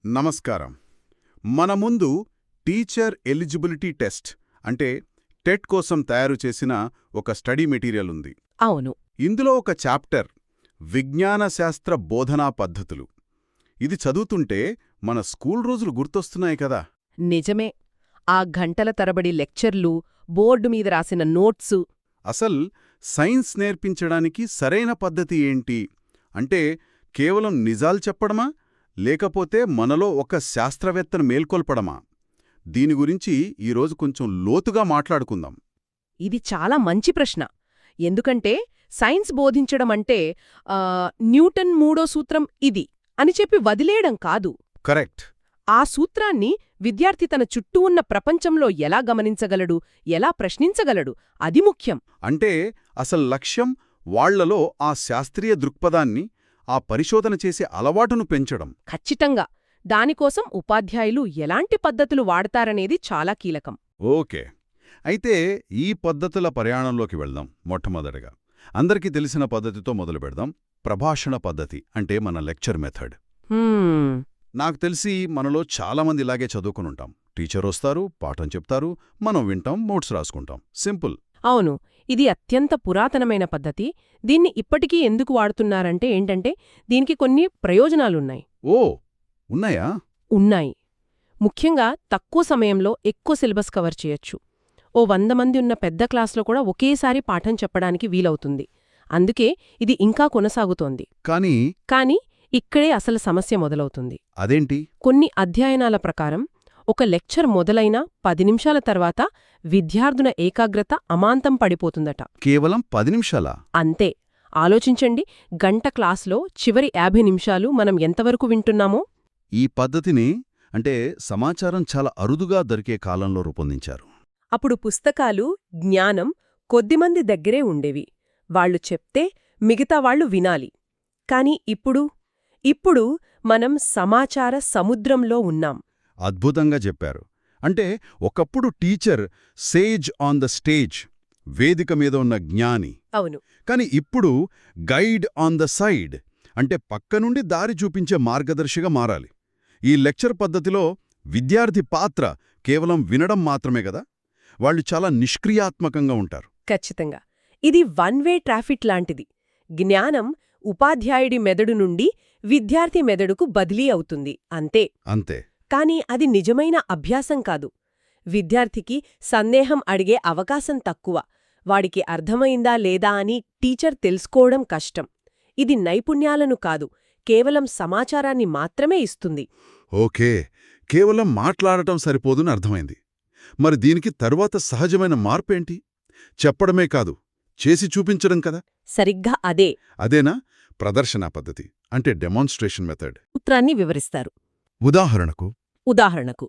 నమస్కారం. మన ముందు టీచర్ ఎలిజిబిలిటీ టెస్ట్ అంటే టెట్ కోసం తయారు చేసిన ఒక స్టడీ మెటీరియల్ ఉంది. అవును. ఇందులో ఒక చాప్టర్ విజ్ఞాన శాస్త్ర బోధనా పద్ధతులు. ఇది చదువుతుంటే మన స్కూల్ రోజులు గుర్తొస్తున్నాయి కదా. నిజమే. ఆ గంటల తరబడి లెక్చర్లు, బోర్డు మీద రాసిన నోట్సు. అసల్ సైన్స్ నేర్పించడానికి సరైన పద్ధతి ఏంటి అంటే కేవలం నిజాలు చెప్పడమా లేకపోతే మనలో ఒక శాస్త్రవేత్తను మేల్కొల్పడమా? దీని గురించి ఈరోజు కొంచెం లోతుగా మాట్లాడుకుందాం. ఇది చాలా మంచి ప్రశ్న. ఎందుకంటే సైన్స్ బోధించడమంటే న్యూటన్ మూడో సూత్రం ఇది అని చెప్పి వదిలేయడం కాదు. కరెక్ట్. ఆ సూత్రాన్ని విద్యార్థి తన చుట్టూ ఉన్న ప్రపంచంలో ఎలా గమనించగలడు, ఎలా ప్రశ్నించగలడు, అది ముఖ్యం. అంటే అసలు లక్ష్యం వాళ్లలో ఆ శాస్త్రీయ దృక్పథాన్ని, ఆ పరిశోధన చేసే అలవాటును పెంచడం. ఖచ్చితంగా. దానికోసం ఉపాధ్యాయులు ఎలాంటి పద్ధతులు వాడతారనేది చాలా కీలకం. ఓకే. అయితే ఈ పద్ధతుల ప్రయాణంలోకి వెళ్దాం. మొట్టమొదటగా అందరికీ తెలిసిన పద్ధతితో మొదలు పెడదాం. ప్రభాషణ పద్ధతి అంటే మన లెక్చర్ మెథడ్. నాకు తెలిసి మనలో చాలామంది ఇలాగే చదువుకునుంటాం. టీచర్ వస్తారు, పాఠం చెప్తారు, మనం వింటాం, నోట్స్ రాసుకుంటాం. సింపుల్. అవును. ఇది అత్యంత పురాతనమైన పద్ధతి. దీన్ని ఇప్పటికీ ఎందుకు వాడుతున్నారంటే ఏంటంటే దీనికి కొన్ని ప్రయోజనాలున్నాయి. ఓ, ఉన్నాయా? ఉన్నాయి. ముఖ్యంగా తక్కువ సమయంలో ఎక్కువ సిలబస్ కవర్ చేయొచ్చు. ఓ 100 మంది ఉన్న పెద్ద క్లాస్లో కూడా ఒకేసారి పాఠం చెప్పడానికి వీలవుతుంది. అందుకే ఇది ఇంకా కొనసాగుతోంది. కానీ ఇక్కడే అసలు సమస్య మొదలవుతుంది. అదేంటి? కొన్ని అధ్యయనాల ప్రకారం ఒక లెక్చర్ మొదలైన 10 నిమిషాల తర్వాత విద్యార్థుల ఏకాగ్రత అమాంతం పడిపోతుందట. కేవలం 10 నిమిషాలా? అంతే. ఆలోచించండి, గంట క్లాస్లో చివరి 50 నిమిషాలు మనం ఎంతవరకు వింటున్నామో. ఈ పద్ధతిని అంటే సమాచారం చాలా అరుదుగా దొరికే కాలంలో రూపొందించారు. అప్పుడు పుస్తకాలు, జ్ఞానం కొద్దిమంది దగ్గరే ఉండేవి. వాళ్లు చెప్తే మిగతా వాళ్లు వినాలి. కాని ఇప్పుడు మనం సమాచార సముద్రంలో ఉన్నాం. అద్భుతంగా చెప్పారు. అంటే ఒకప్పుడు teacher sage on the stage, వేదిక మీద ఉన్న జ్ఞాని. అవును. కాని ఇప్పుడు గైడ్ ఆన్ ద సైడ్, అంటే పక్కనుండి దారి చూపించే మార్గదర్శిగా మారాలి. ఈ లెక్చర్ పద్ధతిలో విద్యార్థి పాత్ర కేవలం వినడం మాత్రమే కదా. వాళ్ళు చాలా నిష్క్రియాత్మకంగా ఉంటారు. ఖచ్చితంగా. ఇది వన్ వే ట్రాఫిక్ లాంటిది. జ్ఞానం ఉపాధ్యాయుడి మెదడు నుండి విద్యార్థి మెదడుకు బదిలీ అవుతుంది. అంతే. కాని అది నిజమైన అభ్యాసం కాదు. విద్యార్థికి సందేహం అడిగే అవకాశం తక్కువ. వాడికి అర్థమైందా లేదా అని టీచర్ తెలుసుకోవడం కష్టం. ఇది నైపుణ్యాలను కాదు, కేవలం సమాచారాన్ని మాత్రమే ఇస్తుంది. ఓకే, కేవలం మాట్లాడటం సరిపోదని అర్థమైంది. మరి దీనికి తరువాత సహజమైన మార్పేంటి? చెప్పడమే కాదు, చేసి చూపించడం కదా. సరిగ్గా అదే. అదేనా ప్రదర్శనా పద్ధతి అంటే డెమాన్స్ట్రేషన్ మెథడ్? సూత్రాన్ని వివరిస్తారు. ఉదాహరణకు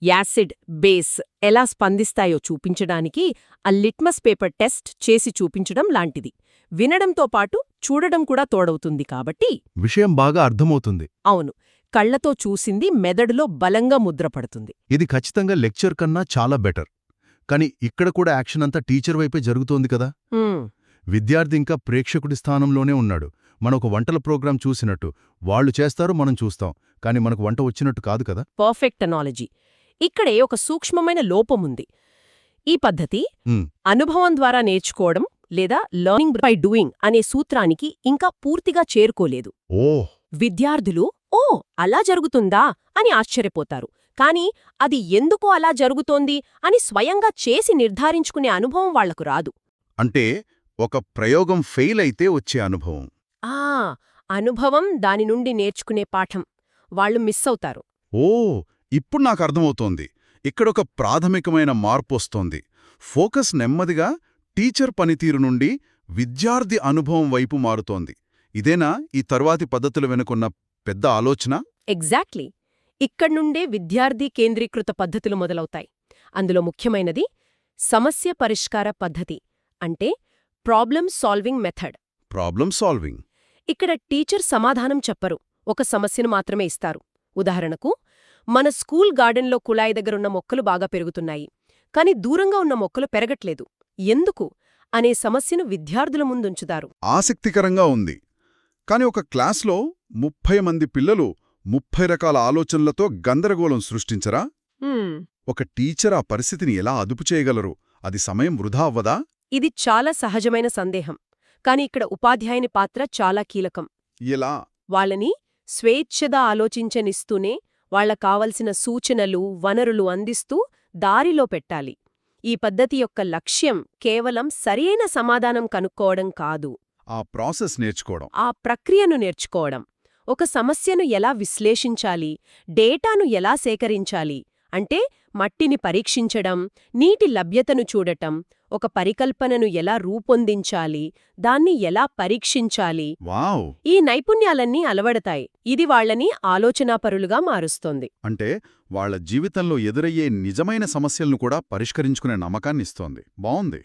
యాసిడ్, బేస్ ఎలా స్పందిస్తాయో చూపించడానికి ఆ లిట్మస్ పేపర్ టెస్ట్ చేసి చూపించడం లాంటిది. వినడంతో పాటు చూడడం కూడా తోడవుతుంది కాబట్టి విషయం బాగా అర్థమవుతుంది. అవును. కళ్లతో చూసింది మెదడులో బలంగా ముద్రపడుతుంది. ఇది ఖచ్చితంగా లెక్చర్ కన్నా చాలా బెటర్. కాని ఇక్కడ కూడా యాక్షన్ అంతా టీచర్ వైపే జరుగుతోంది కదా. విద్యార్థి ఇంకా ప్రేక్షకుడి స్థానంలోనే ఉన్నాడు. మనొక వంటల ప్రోగ్రాం చూసినట్టు వాళ్లు చేస్తారు, మనం చూస్తాం. కాని మనకు వంట వచ్చినట్టు కాదు కదా. Perfect analogy. ఇక్కడే ఒక సూక్ష్మమైన లోపముంది. ఈ పద్ధతి అనుభవం ద్వారా నేర్చుకోవడం లేదా లర్నింగ్ బై డూయింగ్ అనే సూత్రానికి ఇంకా పూర్తిగా చేరుకోలేదు. విద్యార్థులు ఓ అలా జరుగుతుందా అని ఆశ్చర్యపోతారు. కాని అది ఎందుకో అలా జరుగుతోంది అని స్వయంగా చేసి నిర్ధారించుకునే అనుభవం వాళ్లకు రాదు. అంటే ఒక ప్రయోగం ఫెయిల్ అయితే వచ్చే అనుభవం. అనుభవం దాని నుండి నేర్చుకునే పాఠం వాళ్లు మిస్ అవుతారు. ఇప్పుడు నాకు అర్థమవుతోంది. ఇక్కడొక ప్రాథమికమైన మార్పొస్తోంది. ఫోకస్ నెమ్మదిగా టీచర్ పనితీరు నుండి విద్యార్థి అనుభవం వైపు మారుతోంది. ఇదేనా ఈ తరువాతి పద్ధతుల వెనుకున్న పెద్ద ఆలోచన? ఎగ్జాక్ట్లీ. ఇక్కడ్నుండే విద్యార్థి కేంద్రీకృత పద్ధతులు మొదలవుతాయి. అందులో ముఖ్యమైనది సమస్య పరిష్కార పద్ధతి అంటే ప్రాబ్లమ్ సాల్వింగ్ మెథడ్. ఇక్కడ టీచర్ సమాధానం చెప్పరు, ఒక సమస్యను మాత్రమే ఇస్తారు. ఉదాహరణకు, మన స్కూల్ గార్డెన్లో కుళాయి దగ్గరున్న మొక్కలు బాగా పెరుగుతున్నాయి, కాని దూరంగా ఉన్న మొక్కలు పెరగట్లేదు, ఎందుకు అనే సమస్యను విద్యార్థుల ముందుంచుతారు. ఆసక్తికరంగా ఉంది. కాని ఒక క్లాస్లో 30 మంది పిల్లలు 30 రకాల ఆలోచనలతో గందరగోళం సృష్టించరా? హ్మ్. ఒక టీచర్ ఆ పరిస్థితిని ఎలా అదుపు చేయగలరు? అది సమయం వృధా అవ్వదా? ఇది చాలా సహజమైన సందేహం. కాని ఇక్కడ ఉపాధ్యాయుని పాత్ర చాలా కీలకం. ఎలా? వాళ్ళని స్వేచ్ఛగా ఆలోచించనిస్తూనే వాళ్ళకావలసిన సూచనలు, వనరులు అందిస్తూ దారిలో పెట్టాలి. ఈ పద్ధతి యొక్క లక్ష్యం కేవలం సరియైన సమాధానం కనుక్కోవడం కాదు, ఆ ప్రాసెస్ నేర్చుకోవడం. ఆ ప్రక్రియను నేర్చుకోవడం. ఒక సమస్యను ఎలా విశ్లేషించాలి, డేటాను ఎలా సేకరించాలి అంటే మట్టిని పరీక్షించడం, నీటి లభ్యతను చూడటం, ఒక పరికల్పనను ఎలా రూపొందించాలి, దాన్ని ఎలా పరీక్షించాలి. వావ్! ఈ నైపుణ్యాలన్నీ అలవడతాయి. ఇది వాళ్ళని ఆలోచనాపరులుగా మారుస్తోంది. అంటే వాళ్ళ జీవితంలో ఎదురయ్యే నిజమైన సమస్యలను కూడా పరిష్కరించుకునే నమ్మకాన్నిస్తోంది. బావుంది.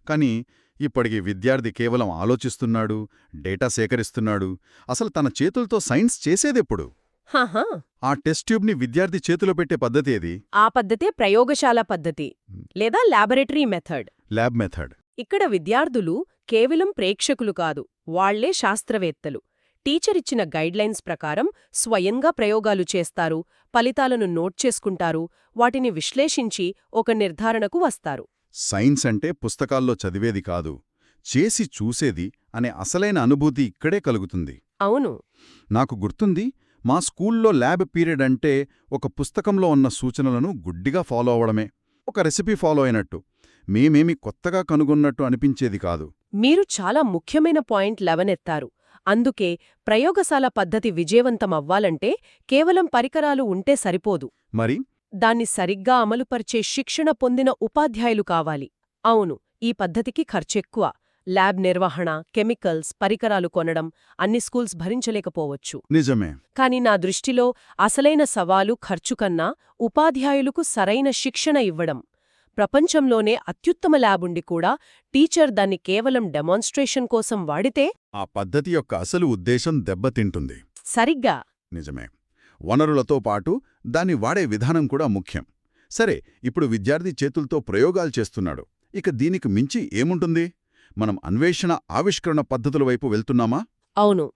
కానీ ఇప్పటికి విద్యార్థి కేవలం ఆలోచిస్తున్నాడు, డేటా సేకరిస్తున్నాడు. అసలు తన చేతులతో సైన్స్ చేసేదెప్పుడు? హాహా, ఆ టెస్ట్ ట్యూబ్ని విద్యార్థి చేతిలో పెట్టే పద్ధతి ఏది? ఆ పద్ధతే ప్రయోగశాల పద్ధతి లేదా ల్యాబొరేటరీ మెథడ్. Lab method. ఇక్కడ విద్యార్థులు కేవలం ప్రేక్షకులు కాదు, వాళ్లే శాస్త్రవేత్తలు. టీచరిచ్చిన గైడ్లైన్స్ ప్రకారం స్వయంగా ప్రయోగాలు చేస్తారు, ఫలితాలను నోట్ చేసుకుంటారు, వాటిని విశ్లేషించి ఒక నిర్ధారణకు వస్తారు. సైన్స్ అంటే పుస్తకాల్లో చదివేది కాదు, చేసి చూసేది అనే అసలైన అనుభూతి ఇక్కడే కలుగుతుంది. అవును. నాకు గుర్తుంది, మా స్కూల్లో ల్యాబ్ పీరియడ్ అంటే ఒక పుస్తకంలో ఉన్న సూచనలను గుడ్డిగా ఫాలో అవడమే, ఒక రెసిపీ ఫాలో అయినట్టు. మేమేమి కొత్తగా కనుగొన్నట్టు అనిపించేది కాదు. మీరు చాలా ముఖ్యమైన పాయింట్ లేవనెత్తారు. అందుకే ప్రయోగశాల పద్ధతి విజయవంతమవ్వాలంటే కేవలం పరికరాలు ఉంటే సరిపోదు. మరి దాన్ని సరిగ్గా అమలుపరిచే శిక్షణ పొందిన ఉపాధ్యాయులు కావాలి. అవును, ఈ పద్ధతికి ఖర్చెక్కువ. ల్యాబ్ నిర్వహణ, కెమికల్స్, పరికరాలు కొనడం అన్ని స్కూల్స్ భరించలేకపోవచ్చు. నిజమే. కాని నా దృష్టిలో అసలైన సవాలు ఖర్చుకన్నా ఉపాధ్యాయులకు సరైన శిక్షణ ఇవ్వడం. ప్రపంచంలోనే అత్యుత్తమ ల్యాబుండి కూడా టీచర్ దాన్ని కేవలం డెమాన్స్ట్రేషన్ కోసం వాడితే ఆ పద్ధతి యొక్క అసలు ఉద్దేశం దెబ్బతింటుంది. సరిగ్గా. నిజమే. వనరులతో పాటు దాన్ని వాడే విధానం కూడా ముఖ్యం. సరే, ఇప్పుడు విద్యార్థి చేతులతో ప్రయోగాలు చేస్తున్నాడు. ఇక దీనికి మించి ఏముంటుంది? మనం అన్వేషణ, ఆవిష్కరణ పద్ధతుల వైపు వెళ్తున్నామా? అవును.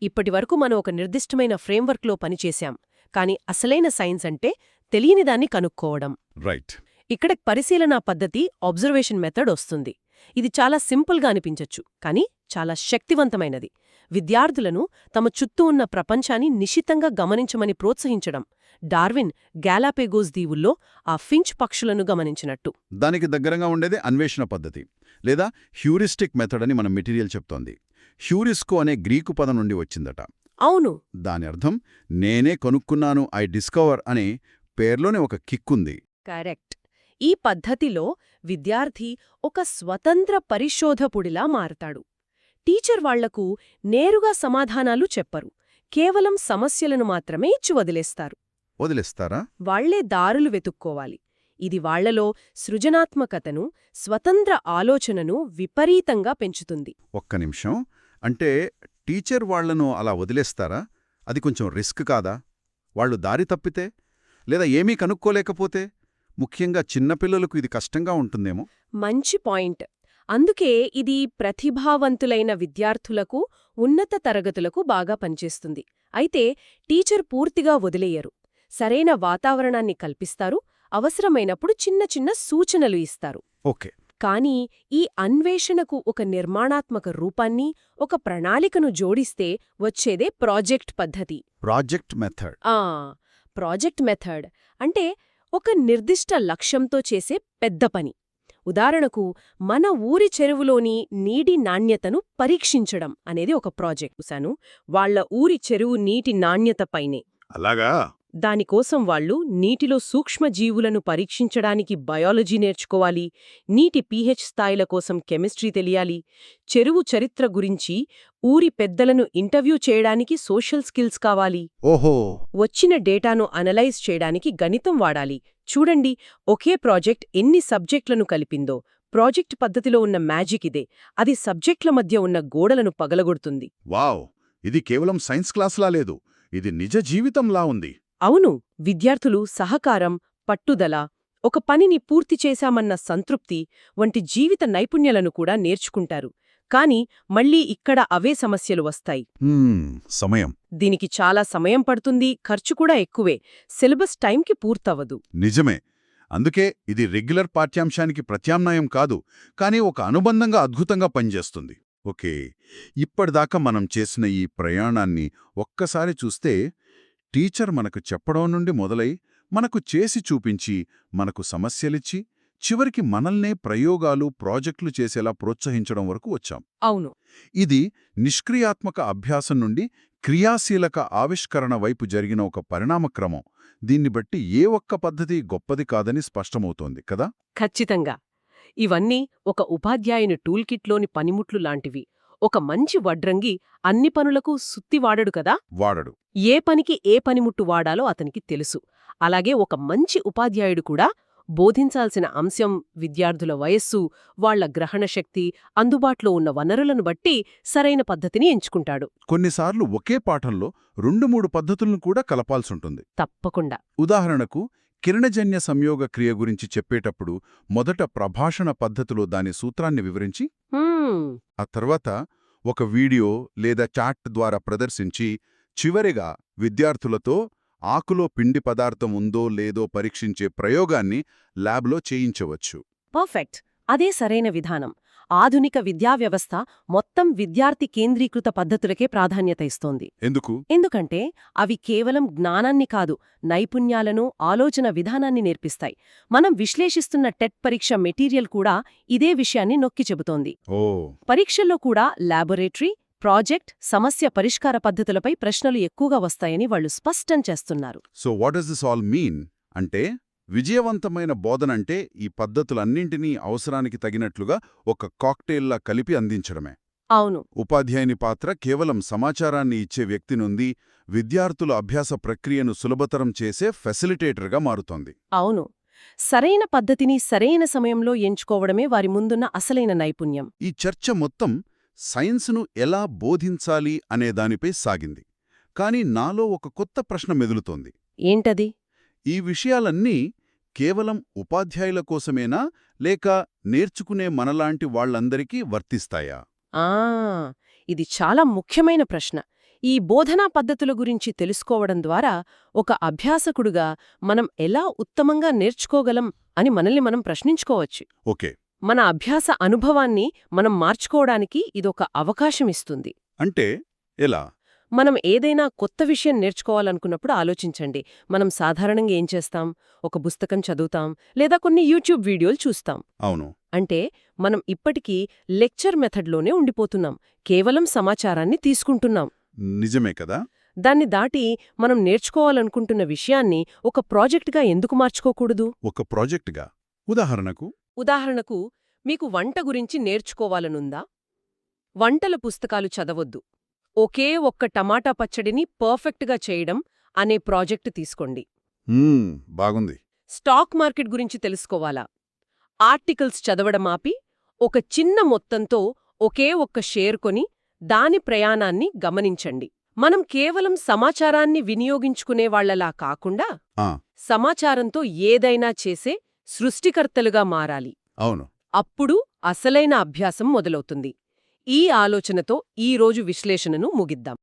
ఇప్పటివరకు మనం ఒక నిర్దిష్టమైన ఫ్రేమ్వర్క్లో పనిచేశాం. కాని అసలైన సైన్స్ అంటే తెలియనిదాన్ని కనుక్కోవడం. రైట్. ఇక్కడ పరిశీలనా పద్ధతి, అబ్జర్వేషన్ మెథడ్ వస్తుంది. ఇది చాలా సింపుల్గా అనిపించచ్చు, కానీ చాలా శక్తివంతమైనది. విద్యార్థులను తమ చుట్టూ ఉన్న ప్రపంచాన్ని నిశితంగా గమనించమని ప్రోత్సహించడం. డార్విన్ గ్యాలాపేగోస్ దీవుల్లో ఆ ఫించ్ పక్షులను గమనించినట్టు. దానికి దగ్గరగా ఉండేదే అన్వేషణ పద్ధతి, లేదా హ్యూరిస్టిక్ మెథడ్ అని మన మెటీరియల్ చెప్తోంది. హ్యూరిస్కో అనే గ్రీకు పదం నుండి వచ్చిందట. అవును. దాని అర్థం నేనే కనుక్కున్నాను, ఐ డిస్కవర్ అనే పేర్లోనే ఒక కిక్కుంది. కరెక్ట్. ఈ పద్ధతిలో విద్యార్థి ఒక స్వతంత్ర పరిశోధకుడిలా మారతాడు. టీచర్ వాళ్లకు నేరుగా సమాధానాలు చెప్పరు, కేవలం సమస్యలను మాత్రమే ఇచ్చి వదిలేస్తారు. వదిలేస్తారా? వాళ్లే దారులు వెతుక్కోవాలి. ఇది వాళ్లలో సృజనాత్మకతను, స్వతంత్ర ఆలోచనను విపరీతంగా పెంచుతుంది. ఒక్క నిమిషం. అంటే టీచర్ వాళ్లను అలా వదిలేస్తారా? అది కొంచెం రిస్క్ కాదా? వాళ్లు దారి తప్పితే, లేదా ఏమీ కనుక్కోలేకపోతే? ముఖ్యంగా చిన్నపిల్లలకు ఇది కష్టంగా ఉంటుందేమో. మంచి పాయింట్. అందుకే ఇది ప్రతిభావంతులైన విద్యార్థులకు, ఉన్నత తరగతులకు బాగా పనిచేస్తుంది. అయితే టీచర్ పూర్తిగా వదిలేయరు. సరైన వాతావరణాన్ని కల్పిస్తారు, అవసరమైనప్పుడు చిన్న చిన్న సూచనలు ఇస్తారు. ఓకే. కానీ ఈ అన్వేషణకు ఒక నిర్మాణాత్మక రూపాన్ని, ఒక ప్రణాళికను జోడిస్తే వచ్చేదే ప్రాజెక్ట్ పద్ధతి. Project method. ప్రాజెక్ట్ మెథడ్ అంటే ఒక నిర్దిష్ట లక్ష్యంతో చేసే పెద్ద పని. ఉదాహరణకు, మన ఊరి చెరువులోని నీటి నాణ్యతను పరీక్షించడం అనేది ఒక ప్రాజెక్ట్. చూశాను, వాళ్ల ఊరి చెరువు నీటి నాణ్యతపైనే. అలాగా? దానికోసం వాళ్ళు నీటిలో సూక్ష్మజీవులను పరీక్షించడానికి బయాలజీ నేర్చుకోవాలి, నీటి పీహెచ్ స్థాయిల కోసం కెమిస్ట్రీ తెలియాలి, చెరువు చరిత్ర గురించి ఊరి పెద్దలను ఇంటర్వ్యూ చేయడానికి సోషల్ స్కిల్స్ కావాలి. ఓహో. వచ్చిన డేటాను అనలైజ్ చేయడానికి గణితం వాడాలి. చూడండి, ఒకే ప్రాజెక్ట్ ఎన్ని సబ్జెక్టులను కలిపిందో. ప్రాజెక్ట్ పద్ధతిలో ఉన్న మ్యాజిక్ ఇదే. అది సబ్జెక్టుల మధ్య ఉన్న గోడలను పగలగొడుతుంది. వావ్! ఇది కేవలం సైన్స్ క్లాసులా లేదు, ఇది నిజ జీవితంలా ఉంది. అవును. విద్యార్థులు సహకారం, పట్టుదల, ఒక పనిని పూర్తి చేశామన్న సంతృప్తి వంటి జీవిత నైపుణ్యాలను కూడా నేర్చుకుంటారు. కాని మళ్ళీ ఇక్కడ అవే సమస్యలు వస్తాయి. సమయం దీనికి చాలా సమయం పడుతుంది, ఖర్చు కూడా ఎక్కువే, సిలబస్ టైంకి పూర్తవదు. నిజమే. అందుకే ఇది రెగ్యులర్ పాఠ్యాంశానికి ప్రత్యామ్నాయం కాదు, కానీ ఒక అనుబంధంగా అద్భుతంగా పనిచేస్తుంది. ఓకే, ఇప్పటిదాకా మనం చేసిన ఈ ప్రయాణాన్ని ఒక్కసారి చూస్తే టీచర్ మనకు చెప్పడం నుండి మొదలై మనకు చేసి చూపించి మనకు సమస్యలిచ్చి చివరికి మనల్నే ప్రయోగాలు ప్రాజెక్టులు చేసేలా ప్రోత్సహించడం వరకు వచ్చాం. అవును. ఇది నిష్క్రియాత్మక అభ్యాసం నుండి క్రియాశీలక ఆవిష్కరణ వైపు జరిగిన ఒక పరిణామక్రమం. దీన్ని బట్టి ఏ ఒక్క పద్ధతి గొప్పది కాదని స్పష్టమవుతోంది కదా. ఖచ్చితంగా. ఇవన్నీ ఒక ఉపాధ్యాయుని టూల్కిట్లోని పనిముట్లు లాంటివి. ఒక మంచి వడ్రంగి అన్ని పనులకు సుత్తి వాడడు కదా. వాడడు. ఏ పనికి ఏ పనిముట్టు వాడాలో అతనికి తెలుసు. అలాగే ఒక మంచి ఉపాధ్యాయుడు కూడా బోధించాల్సిన అంశం, విద్యార్థుల వయస్సు, వాళ్ల గ్రహణశక్తి, అందుబాటులో ఉన్న వనరులను బట్టి సరైన పద్ధతిని ఎంచుకుంటాడు. కొన్నిసార్లు ఒకే పాఠంలో 2-3 పద్ధతులను కూడా కలపాల్సుంటుంది. తప్పకుండా. ఉదాహరణకు కిరణజన్య సంయోగ క్రియ గురించి చెప్పేటప్పుడు మొదట ప్రభాషణ పద్ధతిలో దాని సూత్రాన్ని వివరించి ఆ తర్వాత ఒక వీడియో లేదా చాట్ ద్వారా ప్రదర్శించి చివరిగా విద్యార్థులతో ఆకులో పిండి పదార్థం ఉందో లేదో పరీక్షించే ప్రయోగాన్ని ల్యాబ్లో చేయించవచ్చు. పర్ఫెక్ట్. అదే సరైన విధానం. ఆధునిక విద్యా వ్యవస్థ మొత్తం విద్యార్థి కేంద్రీకృత పద్ధతులకే ప్రాధాన్యత ఇస్తోంది. ఎందుకంటే అవి కేవలం జ్ఞానాన్ని కాదు, నైపుణ్యాలను, ఆలోచన విధానాన్ని నేర్పిస్తాయి. మనం విశ్లేషిస్తున్న టెట్ పరీక్ష మెటీరియల్ కూడా ఇదే విషయాన్ని నొక్కి చెబుతోంది. పరీక్షల్లో కూడా ల్యాబొరేటరీ, ప్రాజెక్ట్, సమస్య పరిష్కార పద్ధతులపై ప్రశ్నలు ఎక్కువగా వస్తాయని వాళ్లు స్పష్టం చేస్తున్నారు. So what does this all mean అంటే విజయవంతమైన బోధనంటే ఈ పద్ధతులన్నింటినీ అవసరానికి తగినట్లుగా ఒక కాక్టెయిల్లా కలిపి అందించడమే. అవును. ఉపాధ్యాయుని పాత్ర కేవలం సమాచారాన్ని ఇచ్చే వ్యక్తి నుండి విద్యార్థుల అభ్యాస ప్రక్రియను సులభతరం చేసే ఫెసిలిటేటర్గా మారుతోంది. అవును. సరైన పద్ధతిని సరైన సమయంలో ఎంచుకోవడమే వారి ముందున్న అసలైన నైపుణ్యం. ఈ చర్చ మొత్తం సైన్స్ను ఎలా బోధించాలి అనే దానిపై సాగింది. కాని నాలో ఒక కొత్త ప్రశ్న మెదులుతోంది. ఏంటది? ఈ విషయాలన్నీ కేవలం ఉపాధ్యాయుల కోసమేనా, లేక నేర్చుకునే మనలాంటి వాళ్లందరికీ వర్తిస్తాయా? ఇది చాలా ముఖ్యమైన ప్రశ్న. ఈ బోధనా పద్ధతుల గురించి తెలుసుకోవడం ద్వారా ఒక అభ్యాసకుడుగా మనం ఎలా ఉత్తమంగా నేర్చుకోగలం అని మనల్ని మనం ప్రశ్నించుకోవచ్చు. ఓకే. మన అభ్యాస అనుభవాన్ని మనం మార్చుకోవడానికి ఇదొక అవకాశమిస్తుంది. అంటే ఎలా? మనం ఏదైనా కొత్త విషయం నేర్చుకోవాలనుకున్నప్పుడు ఆలోచించండి. మనం సాధారణంగా ఏం చేస్తాం? ఒక పుస్తకం చదువుతాం, లేదా కొన్ని యూట్యూబ్ వీడియోలు చూస్తాం. అవును. అంటే మనం ఇప్పటికీ లెక్చర్ మెథడ్లోనే ఉండిపోతున్నాం, కేవలం సమాచారాన్ని తీసుకుంటున్నాం. నిజమే కదా. దాన్ని దాటి మనం నేర్చుకోవాలనుకుంటున్న విషయాన్ని ఒక ప్రాజెక్టుగా ఎందుకు మార్చుకోకూడదు? ఒక ప్రాజెక్టుగా? ఉదాహరణకు మీకు వంట గురించి నేర్చుకోవాలనుందా? వంటల పుస్తకాలు చదవొద్దు. ఒకే ఒక్క టమాటా పచ్చడిని పర్ఫెక్ట్గా చేయడం అనే ప్రాజెక్టు తీసుకోండి. బాగుంది. స్టాక్ మార్కెట్ గురించి తెలుసుకోవాలా? ఆర్టికల్స్ చదవడం ఆపి ఒక చిన్న మొత్తంతో ఒకే ఒక్క షేర్ కొని దాని ప్రయాణాన్ని గమనించండి. మనం కేవలం సమాచారాన్ని వినియోగించుకునేవాళ్లలా కాకుండా సమాచారంతో ఏదైనా చేసే సృష్టికర్తలుగా మారాలి. అవును. అప్పుడు అసలైన అభ్యాసం మొదలవుతుంది. ఈ ఆలోచనతో ఈ రోజు విశ్లేషణను ముగిద్దాం.